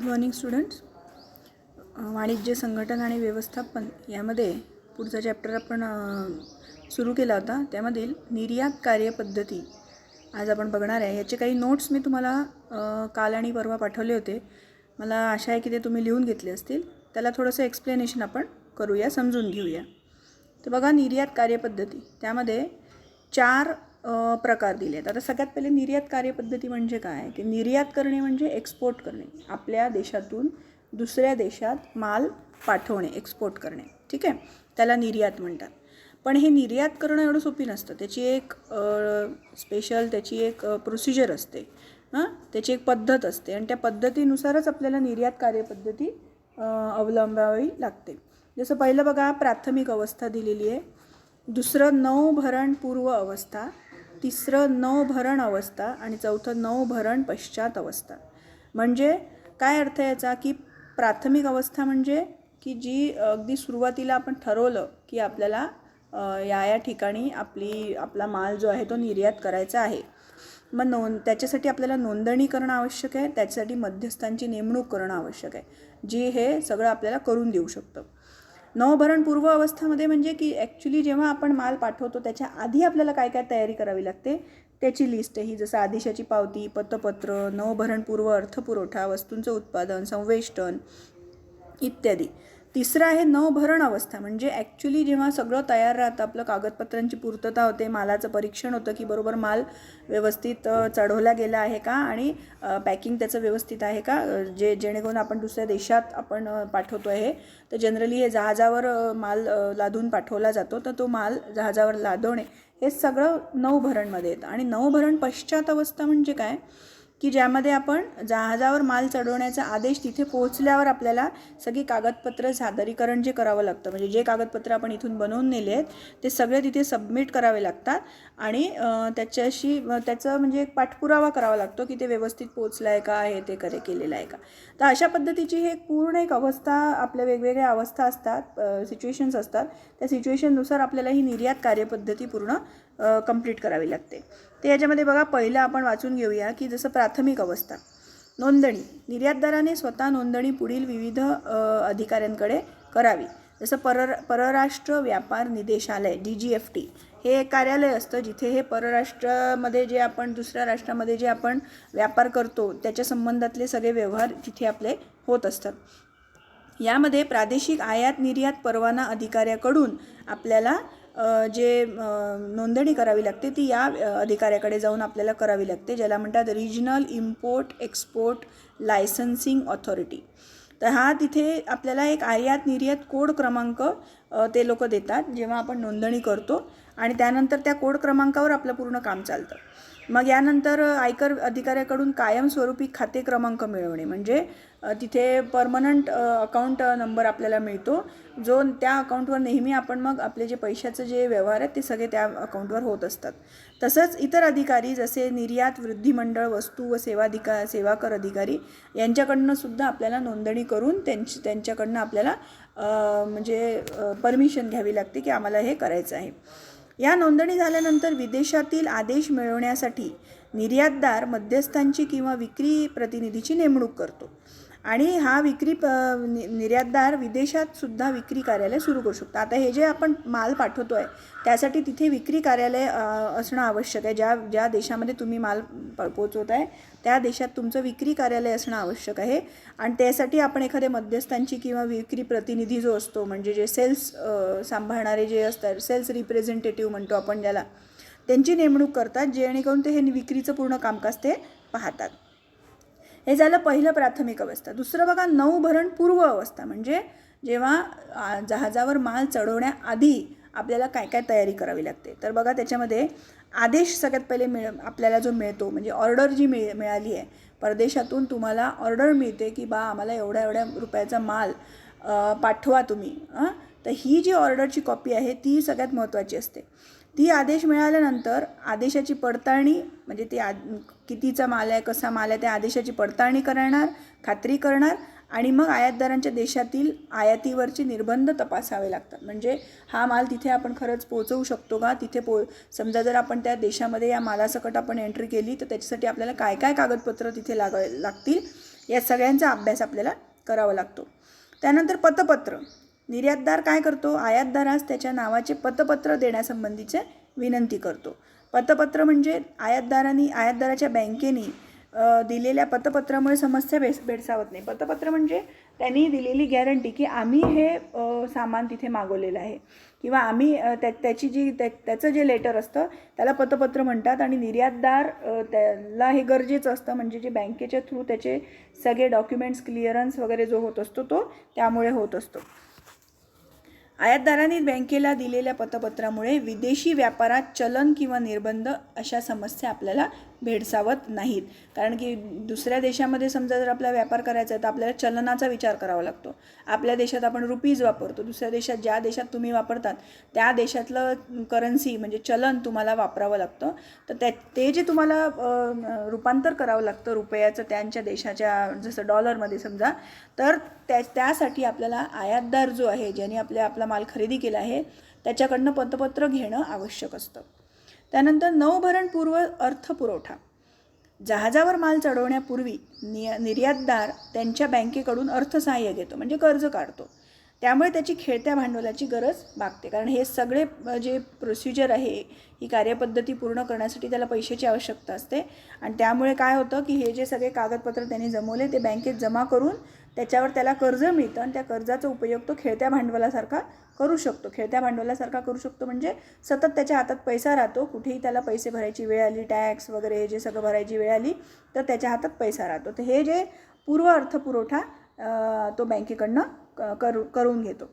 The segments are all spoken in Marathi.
Good morning students. वाणिज्य संघटन आणि व्यवस्थापन यामध्ये पुढचा चॅप्टर आपण सुरू केला होता. त्यामधील निर्यात कार्यपद्धती आज आपण बघणार आहे. याचे काही नोट्स मी तुम्हाला काल आणि परवा पाठवले होते. मला आशा आहे की ते तुम्ही लिहून घेतले असतील. त्याला थोडंसं एक्सप्लेनेशन आपण करूया, समजून घेऊया. तर बघा, निर्यात कार्यपद्धती त्यामध्ये 4 प्रकार दिले आहेत. आता सगळ्यात पहिले निर्यात कार्यपद्धती म्हणजे काय, की निर्यात करणे म्हणजे एक्सपोर्ट करणे, आपल्या देशातून दुसऱ्या देशात माल पाठवणे, एक्सपोर्ट करणे. ठीक आहे, त्याला निर्यात म्हणतात. पण हे निर्यात करणं एवढं सोपी नसतं. त्याची एक स्पेशल त्याची एक प्रोसिजर असते, त्याची एक पद्धत असते आणि त्या पद्धतीनुसारच आपल्याला निर्यात कार्यपद्धती अवलंबावी लागते. जसं पहिलं बघा, प्राथमिक अवस्था दिलेली आहे. दुसरं नौभरण पूर्व अवस्था, तिसरं नौभरण अवस्था आणि चौथं नौभरण पश्चात अवस्था. म्हणजे काय अर्थ याचा, की प्राथमिक अवस्था म्हणजे की जी अगदी सुरुवातीला आपण ठरवलं की आपल्याला या ठिकाणी आपला माल जो आहे तो निर्यात करायचा आहे. मग त्याच्यासाठी आपल्याला नोंदणी करणं आवश्यक आहे. त्याच्यासाठी मध्यस्थांची नेमणूक करणं आवश्यक आहे, जी हे सगळं आपल्याला करून देऊ शकतं. नवभरण पूर्व अवस्थामध्ये म्हणजे की ॲक्च्युली जेव्हा आपण माल पाठवतो त्याच्या आधी आपल्याला काय काय तयारी करावी लागते त्याची लिस्ट ही, जसं आदेशाची पावती, पतपत्र, नवभरण पूर्व अर्थपुरवठा, वस्तूंचं उत्पादन, संवेष्टन इत्यादी. तिसरं आहे नवभरण अवस्था, म्हणजे ॲक्च्युली जेव्हा सगळं तयार राहतं, आपलं कागदपत्रांची पूर्तता होते, मालाचं परीक्षण होतं की बरोबर माल व्यवस्थित चढवला गेला आहे का आणि पॅकिंग त्याचं व्यवस्थित आहे का, जेणेकरून आपण दुसऱ्या देशात आपण पाठवतो आहे. तर जनरली हे जहाजावर माल लादून पाठवला जातो. तर तो माल जहाजावर लादवणे हे सगळं नौभरणमध्ये येतं. आणि नौभरण पश्चात अवस्था म्हणजे काय, की ज्यामध्ये आपण जहाजावर माल चढवण्याचा आदेश तिथे पोहोचल्यावर आपल्याला सगळी कागदपत्र सादरीकरण जे करावं लागतं, म्हणजे जे कागदपत्र आपण इथून बनवून नेले आहेत ते सगळे तिथे सबमिट करावे लागतात आणि त्याचं म्हणजे एक पाठपुरावा करावा लागतो की ते व्यवस्थित पोहोचलं आहे का, हे ते केलेलं आहे का. तर अशा पद्धतीची हे पूर्ण एक अवस्था, आपल्या वेगवेगळ्या अवस्था असतात, सिच्युएशन्स असतात. त्या सिच्युएशननुसार आपल्याला ही निर्यात कार्यपद्धती पूर्ण कंप्लीट करावी लागते. ते याच्यामध्ये बघा, पहिलं आपण वाचून घेऊया की जसं प्राथमिक अवस्था, नोंदणी. निर्यातदाराने स्वतः नोंदणी पुढील विविध अधिकाऱ्यांकडे करावी. जसं परराष्ट्र व्यापार निदेशालय DGFT हे एक कार्यालय असतं, जिथे हे परराष्ट्रामध्ये जे आपण दुसऱ्या राष्ट्रामध्ये जे आपण व्यापार करतो त्याच्या संबंधातले सगळे व्यवहार तिथे आपले होत असतात. यामध्ये प्रादेशिक आयात निर्यात परवाना अधिकाऱ्याकडून आपल्याला जे नोंदणी करावी लागते ती या अधिकाऱ्याकडे जाऊन आपल्याला करावी लागते, ज्याला म्हणतात regional import export licensing authority. तर हा तिथे आपल्याला एक आयात निर्यात कोड क्रमांक ते लोक देतात जेव्हा आपण नोंदणी करतो आणि त्यानंतर त्या कोड क्रमांकावर आपलं पूर्ण काम चालतं. मग यानंतर आयकर अधिकाऱ्याकडून कायमस्वरूपी खाते क्रमांक मिळवणे, म्हणजे तिथे परमनंट अकाउंट नंबर आपल्याला मिळतो, जो त्या अकाउंटवर नेहमी आपण मग आपले जे पैशाचं जे व्यवहार आहेत ते सगळे त्या अकाउंटवर होत असतात. तसंच इतर अधिकारी जसे निर्यात वृद्धी मंडळ, वस्तू व सेवा कर अधिकारी यांच्याकडनं सुद्धा आपल्याला नोंदणी करून त्यांच्याकडनं आपल्याला म्हणजे परमिशन घ्यावी लागते की आम्हाला हे करायचं आहे. या नोंदणी झाल्यानंतर विदेशातील आदेश मिळवण्यासाठी निर्यातदार मध्यस्थांची किंवा विक्री प्रतिनिधीची नेमणूक करतो आणि हा निर्यातदार विदेशात सुद्धा विक्री कार्यालय सुरू करू शकतो. आता हे जे आपण माल पाठवतो आहे त्यासाठी तिथे विक्री कार्यालय असणं आवश्यक आहे. ज्या देशामध्ये तुम्ही माल पोचवत आहे त्या देशात तुमचं विक्री कार्यालय असणं आवश्यक आहे आणि त्यासाठी आपण एखाद्या मध्यस्थांची किंवा विक्री प्रतिनिधी जो असतो, म्हणजे जे सेल्स सांभाळणारे जे असतात, सेल्स रिप्रेझेंटेटिव्ह म्हणतो आपण ज्याला, त्यांची नेमणूक करतात, जेणेकरून ते हे विक्रीचं पूर्ण कामकाज ते पाहतात. हे झालं पहिलं प्राथमिक अवस्था. दुसरं बघा, नौभरण पूर्व अवस्था, म्हणजे जेव्हा जहाजावर माल चढवण्याआधी आपल्याला काय काय तयारी करावी लागते. तर बघा, त्याच्यामध्ये आदेश सगळ्यात पहिले आपल्याला जो मिळतो, म्हणजे ऑर्डर जी मिळाली आहे, परदेशातून तुम्हाला ऑर्डर मिळते की बा आम्हाला एवढ्या एवढ्या रुपयाचा माल पाठवा तुम्ही. तर ही जी ऑर्डरची कॉपी आहे ती सगळ्यात महत्त्वाची असते. ती आदेश मिळाल्यानंतर आदेशाची पडताळणी, म्हणजे ती कितीचा माल आहे, कसा माल आहे, त्या आदेशाची पडताळणी करणार, खात्री करणार आणि मग आयातदारांच्या देशातील आयातीवरचे निर्बंध तपासावे लागतात. म्हणजे हा माल तिथे आपण खरंच पोहोचवू शकतो का, तिथे समजा जर आपण त्या देशामध्ये या मालासकट आपण एंट्री केली तर त्याच्यासाठी आपल्याला काय काय कागदपत्र तिथे लागतील या सगळ्यांचा अभ्यास आपल्याला करावा लागतो. त्यानंतर पतपत्र. निर्यातदार काय करतो, आयातदारास त्याच्या नावाचे पतपत्र देण्यासंबंधीचे विनंती करतो. पतपत्र म्हणजे आयातदाराच्या बँकेने दिलेल्या पतपत्रामुळे समस्या भेडसावत नाही. पतपत्र म्हणजे त्यांनी दिलेली गॅरंटी की आम्ही हे सामान तिथे मागवलेलं आहे किंवा आम्ही त्याचं जे लेटर असतं त्याला पतपत्र म्हणतात. आणि निर्यातदार त्याला हे गरजेचं असतं, म्हणजे जे बँकेच्या थ्रू त्याचे सगळे डॉक्युमेंट्स क्लिअरन्स वगैरे जो होत असतो तो त्यामुळे होत असतो. आयातदारांनी बँकेला दिलेल्या पतपत्रामुळे विदेशी व्यापारात चलन किंवा निर्बंध अशा समस्या आपल्याला भेडसावत नाहीत. कारण की दुसऱ्या देशामध्ये समजा जर आपला व्यापार करायचा आहे तर आपल्याला चलनाचा विचार करावा लागतो. आपल्या देशात आपण रुपीज वापरतो, दुसऱ्या देशात ज्या देशात तुम्ही वापरतात त्या देशातलं करन्सी म्हणजे चलन तुम्हाला वापरावं लागतं. तर ते जे तुम्हाला रूपांतर करावं लागतं रुपयाचं त्यांच्या देशाच्या, जसं डॉलरमध्ये समजा, तर त्यासाठी आपल्याला आयातदार जो आहे ज्याने आपला माल खरेदी केला आहे त्याच्याकडनं पतपत्र घेणं आवश्यक असतं. त्यानंतर नौभरणपूर्व अर्थपुरवठा. जहाजावर माल चढवण्यापूर्वी निर्यातदार त्यांच्या बँकेकडून अर्थसहाय्य घेतो, म्हणजे कर्ज काढतो. त्यामुळे त्याची खेळत्या भांडवलाची गरज भागते. कारण हे सगळे जे प्रोसिजर आहे, ही कार्यपद्धती पूर्ण करण्यासाठी त्याला पैशाची आवश्यकता असते. आणि त्यामुळे काय होतं की हे जे सगळे कागदपत्र त्यांनी जमवले ते बँकेत जमा करून त्याच्यावर त्याला कर्ज मिळतं आणि त्या कर्जाचा उपयोग तो खेळत्या भांडवलासारखा करू शकतो. म्हणजे सतत त्याच्या हातात पैसा राहतो, कुठेही त्याला पैसे भरायची वेळ आली, टॅक्स वगैरे हे जे सगळं भरायची वेळ आली तर त्याच्या हातात पैसा राहतो. तर हे जे पूर्व अर्थपुरवठा तो बँकेकडनं करून घेतो.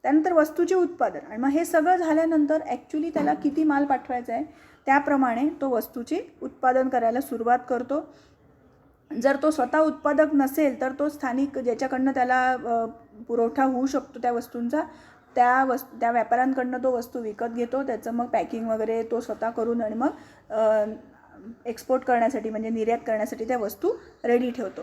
त्यानंतर वस्तूचे उत्पादन. आणि मग हे सगळं झाल्यानंतर ॲक्च्युली त्याला किती माल पाठवायचा आहे त्याप्रमाणे तो वस्तूचे उत्पादन करायला सुरुवात करतो. जर तो स्वतः उत्पादक नसेल तर तो स्थानिक ज्याच्याकडनं त्याला पुरवठा होऊ शकतो त्या वस्तूंचा त्या व्यापाऱ्यांकडनं तो वस्तू विकत घेतो. त्याचं मग पॅकिंग वगैरे तो स्वतः करून आणि मग एक्सपोर्ट करण्यासाठी म्हणजे निर्यात करण्यासाठी त्या वस्तू रेडी ठेवतो.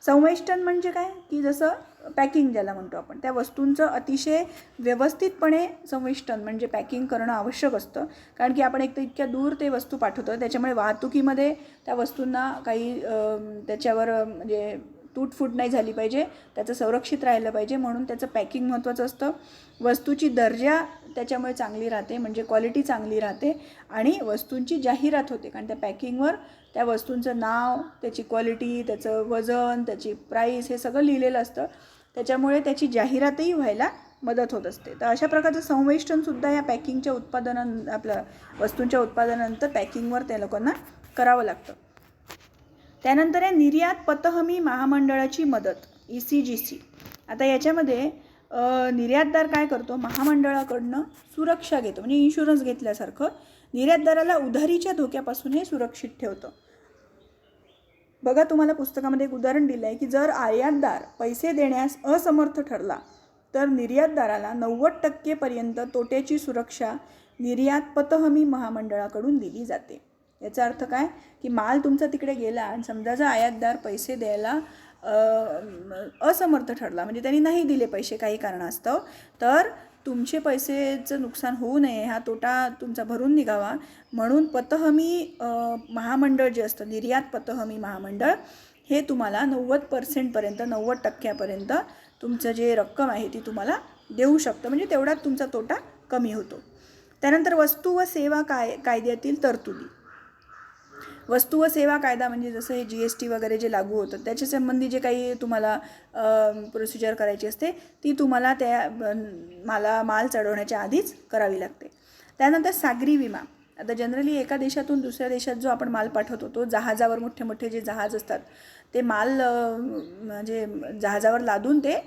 संवेष्टन म्हणजे काय की जसं पॅकिंग ज्याला म्हणतो आपण, त्या वस्तूंचं अतिशय व्यवस्थितपणे संवेष्टन म्हणजे पॅकिंग करणं आवश्यक असतं. कारण की आपण एक तर इतक्या दूर ते वस्तू पाठवतो, त्याच्यामुळे वाहतुकीमध्ये त्या वस्तूंना काही त्याच्यावर म्हणजे तुटफूट नाही झाली पाहिजे, त्याचं संरक्षित राहिलं पाहिजे, म्हणून त्याचं पॅकिंग महत्त्वाचं असतं. वस्तूची दर्जा त्याच्यामुळे चांगली राहते, म्हणजे क्वालिटी चांगली राहते. आणि वस्तूंची जाहिरात होते, कारण त्या पॅकिंगवर त्या वस्तूंचं नाव, त्याची क्वालिटी, त्याचं वजन, त्याची प्राईस हे सगळं लिहिलेलं असतं. त्याच्यामुळे त्याची जाहिरातही व्हायला मदत होत असते. तर अशा प्रकारचं संवेष्टनसुद्धा या पॅकिंगच्या आपल्या वस्तूंच्या उत्पादनानंतर पॅकिंगवर त्या लोकांना करावं लागतं. त्यानंतर आहे निर्यात पतहमी महामंडळाची मदत, ECGC. आता याच्यामध्ये निर्यातदार काय करतो, महामंडळाकडनं सुरक्षा घेतो, म्हणजे इन्शुरन्स घेतल्यासारखं निर्यातदाराला उधारीच्या धोक्यापासून हे सुरक्षित ठेवतं. बघा, तुम्हाला पुस्तकामध्ये एक उदाहरण दिलं आहे की जर आयातदार पैसे देण्यास असमर्थ ठरला तर निर्यातदाराला 90% तोट्याची सुरक्षा निर्यात पतहमी महामंडळाकडून दिली जाते. याचा अर्थ काय की माल तुमचा तिकडे गेला आणि समजा जर आयातदार पैसे द्यायला असमर्थ ठरला, म्हणजे त्यांनी नाही दिले पैसे काही कारणास्तव, तर तुमचे पैसेचं नुकसान होऊ नये, हा तोटा तुमचा भरून निघावा म्हणून पतहमी महामंडळ जे असतं, निर्यात पतहमी महामंडळ, हे तुम्हाला 90% तुमचं जे रक्कम आहे ती तुम्हाला देऊ शकतं. म्हणजे तेवढाच तुमचा तोटा कमी होतो. त्यानंतर वस्तू व सेवा कायद्यातील तरतुदी. वस्तू व सेवा कायदा म्हणजे जसं हे GST वगैरे जे लागू होतं त्याच्या संबंधी जे काही तुम्हाला प्रोसिजर करायची असते ती तुम्हाला त्या माल चढवण्याच्या आधीच करावी लागते. त्यानंतर सागरी विमा. आता जनरली एका देशातून दुसऱ्या देशात जो आपण माल पाठवतो तो जहाजावर, मोठे मोठे जे जहाज असतात ते माल म्हणजे जहाजावर लादून ते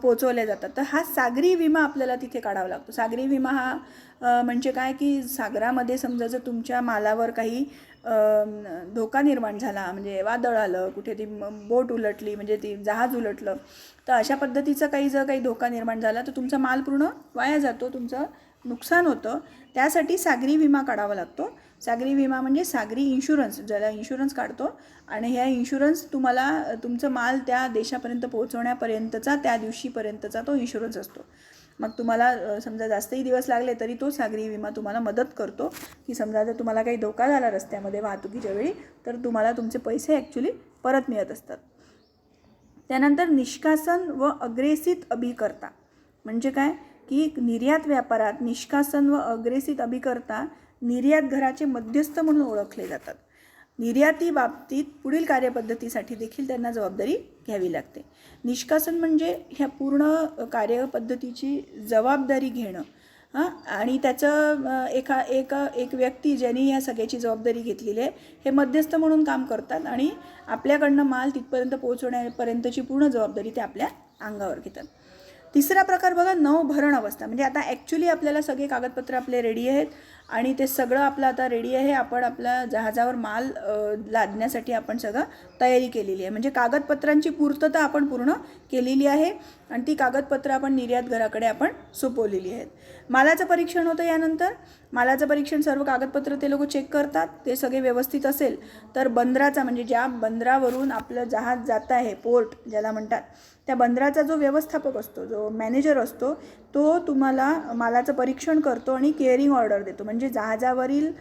पोचवले जातात. तर हा सागरी विमा आपल्याला तिथे काढावा लागतो. सागरी विमा हा म्हणजे काय की सागरामध्ये समजा जर तुमच्या मालावर काही धोका निर्माण झाला, म्हणजे वादळ आलं, कुठे ती बोट उलटली, म्हणजे ती जहाज उलटलं, तर अशा पद्धतीचा जर काही धोका निर्माण झाला तर तुमचा माल पूर्ण वाया जातो, तुमचं नुकसान होतं. त्यासाठी सागरी विमा काढावा लागतो. सागरी विमा म्हणजे सागरी इन्शुरन्स, ज्याला इन्शुरन्स काढतो, आणि ह्या इन्शुरन्स तुम्हाला तुमचं माल त्या देशापर्यंत पोहोचवण्यापर्यंतचा, त्या दिवशीपर्यंतचा तो इन्शुरन्स असतो. मग तुम्हाला समजा जास्तही दिवस लागले तरी तो सागरी विमा तुम्हाला मदत करतो की समजा जर तुम्हाला काही धोका झाला रस्त्यामध्ये वाहतुकीच्या वेळी तर तुम्हाला तुमचे पैसे ॲक्च्युली परत मिळत असतात. त्यानंतर निष्कासन व अग्रेसित अभिकर्ता म्हणजे काय की निर्यात व्यापारात निष्कासन व अग्रेसित अभिकर्ता निर्यात घराचे मध्यस्थ म्हणून ओळखले जातात. निर्याती बाबतीत पुढील कार्यपद्धतीसाठी देखील त्यांना जबाबदारी घ्यावी लागते. निष्कासन म्हणजे ह्या पूर्ण कार्यपद्धतीची जबाबदारी घेणं आणि त्याचं एक व्यक्ती ज्यांनी ह्या सगळ्याची जबाबदारी घेतलेली आहे हे मध्यस्थ म्हणून काम करतात आणि आपल्याकडनं माल तिथपर्यंत पोहोचवण्यापर्यंतची पूर्ण जबाबदारी ते आपल्या अंगावर घेतात. तिसरा प्रकार बघा नौभरण अवस्था. म्हणजे आता ॲक्च्युली आपल्याला सगळे कागदपत्र आपले रेडी आहेत आणि ते सगळं आपलं आता रेडी आहे. आपण आपल्या जहाजावर माल लादण्यासाठी आपण सगळं तयारी केलेली आहे. म्हणजे कागदपत्रांची पूर्तता आपण पूर्ण केलेली आहे आणि ती कागदपत्रं आपण निर्यात घराकडे आपण सोपवलेली आहेत. मालाचं परीक्षण होतं. यानंतर मालाचं परीक्षण सर्व कागदपत्र ते लोक चेक करतात. ते सगळे व्यवस्थित असेल तर बंदराचा म्हणजे ज्या बंदरावरून आपलं जहाज जात आहे पोर्ट ज्याला म्हणतात त्या बंदराचा जो व्यवस्थापक असतो जो मॅनेजर असतो तो तुम्हाला मालाचं परीक्षण करतो आणि केअरिंग ऑर्डर देतो. म्हणजे जहाजावरील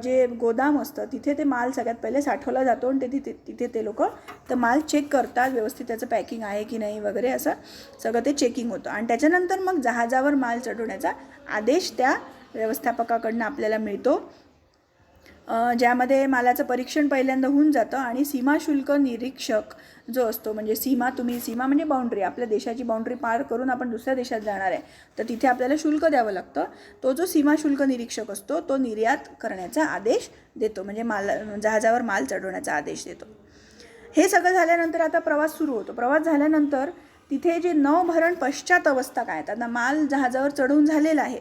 जे गोदाम असतं तिथे ते माल सगळ्यात पहिले साठवला जातो आणि तिथे ते लोक तर माल चेक करतात व्यवस्थित त्याचं पॅकिंग आहे की नाही वगैरे असं सगळं ते चेकिंग होतं. आणि त्याच्यानंतर मग जहाजावर माल चढवण्याचा आदेश त्या व्यवस्थापकाकडनं आपल्याला मिळतो ज्यामध्ये मालाचं परीक्षण पहिल्यांदा होऊन जातं आणि सीमाशुल्क निरीक्षक जो असतो म्हणजे सीमा म्हणजे बाउंड्री आपल्या देशाची बाउंड्री पार करून आपण दुसऱ्या देशात जाणार आहे तर तिथे आपल्याला शुल्क द्यावं लागतं. तो जो सीमाशुल्क निरीक्षक असतो तो निर्यात करण्याचा आदेश देतो म्हणजे जहाजावर माल चढवण्याचा आदेश देतो. हे सगळं झाल्यानंतर आता प्रवास सुरू होतो. प्रवास झाल्यानंतर तिथे जे नौभरण पश्चात अवस्था काय आता माल जहाजावर चढवून झालेला आहे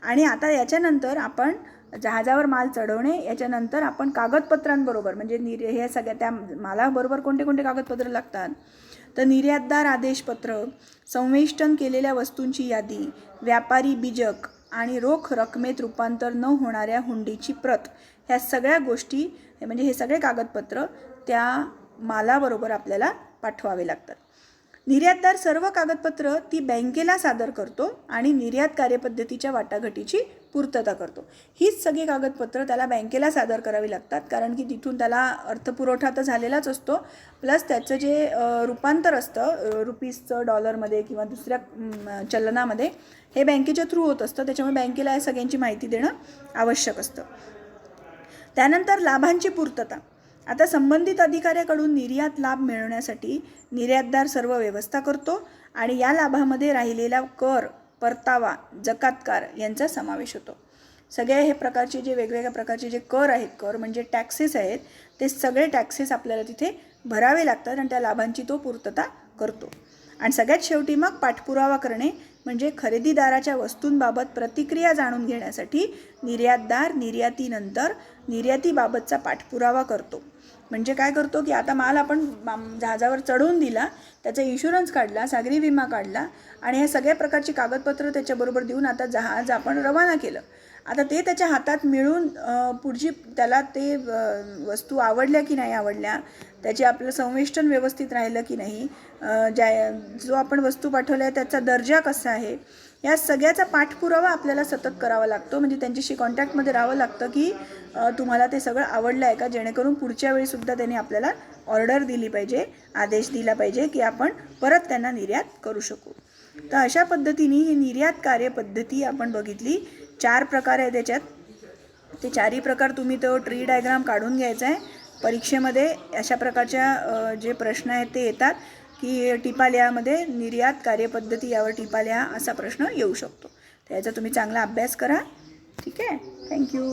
आणि आता याच्यानंतर आपण जहाजावर माल चढवणे याच्यानंतर आपण कागदपत्रांबरोबर म्हणजे हे सगळ्या त्या मालाबरोबर कोणते कोणते कागदपत्र लागतात तर निर्यातदार आदेशपत्र, संवेष्टन केलेल्या वस्तूंची यादी, व्यापारी बीजक आणि रोख रकमेत रूपांतर न होणाऱ्या हुंडीची प्रत ह्या सगळ्या गोष्टी म्हणजे हे सगळे कागदपत्र त्या मालाबरोबर आपल्याला पाठवावे लागतात. निर्यातदार सर्व कागदपत्र ती बँकेला सादर करतो आणि निर्यात कार्यपद्धतीच्या वाटाघाटीची पूर्तता करतो. हीच सगळी कागदपत्र त्याला बँकेला सादर करावी लागतात कारण की तिथून त्याला अर्थपुरवठा तर झालेलाच असतो प्लस त्याचं जे रूपांतर असतं रुपीजचं डॉलरमध्ये किंवा दुसऱ्या चलनामध्ये हे बँकेच्या थ्रू होत असतं. त्याच्यामुळे बँकेला या सगळ्यांची माहिती देणं आवश्यक असतं. त्यानंतर लाभांची पूर्तता. आता संबंधित अधिकाऱ्याकडून निर्यात लाभ मिळवण्यासाठी निर्यातदार सर्व व्यवस्था करतो आणि या लाभामध्ये राहिलेला कर, परतावा, जकातकार यांचा समावेश होतो. सगळे हे प्रकारचे जे वेगवेगळ्या प्रकारचे जे कर आहेत कर म्हणजे टॅक्सेस आहेत ते सगळे टॅक्सेस आपल्याला तिथे भरावे लागतात आणि त्या लाभांची तो पूर्तता करतो. आणि सगळ्यात शेवटी मग पाठपुरावा करणे म्हणजे खरेदीदाराच्या वस्तूंबाबत प्रतिक्रिया जाणून घेण्यासाठी निर्यातदार निर्यातीनंतर निर्यातीबाबतचा पाठपुरावा करतो. म्हणजे काय करतो की आता माल आपण जहाजावर चढवून दिला त्याचा इन्शुरन्स काढला, सागरी विमा काढला आणि हे सगळ्या प्रकारची कागदपत्र त्याच्याबरोबर देऊन आता जहाज आपण रवाना केलं. आता ते त्याच्या हातात मिळून पुढची त्याला ते वस्तू आवडल्या की नाही आवडल्या, त्याचे आपलं संवेष्टन व्यवस्थित राहिलं की नाही, जो आपण वस्तू पाठवल्या आहे त्याचा दर्जा कसा आहे या सगळ्याचा पाठपुरावा आपल्याला सतत करावा लागतो. म्हणजे त्यांच्याशी कॉन्टॅक्टमध्ये राहावं लागतं की तुम्हाला ते सगळं आवडलं आहे का जेणेकरून पुढच्या वेळीसुद्धा त्यांनी आपल्याला ऑर्डर दिली पाहिजे, आदेश दिला पाहिजे की आपण परत त्यांना निर्यात करू शकू. तर अशा पद्धतीने ही निर्यात कार्यपद्धती आपण बघितली. 4 प्रकार आहे त्याच्यात. ते 4ही प्रकार तुम्ही तो ट्री डायग्राम काढून घ्यायचा आहे. परीक्षेमध्ये अशा प्रकारच्या जे प्रश्न आहेत ते येतात की टिपा लिहामध्ये निर्यात कार्यपद्धती यावर टिपा लिहा असा प्रश्न येऊ शकतो. तर याचा तुम्ही चांगला अभ्यास करा. ठीक आहे. थँक्यू.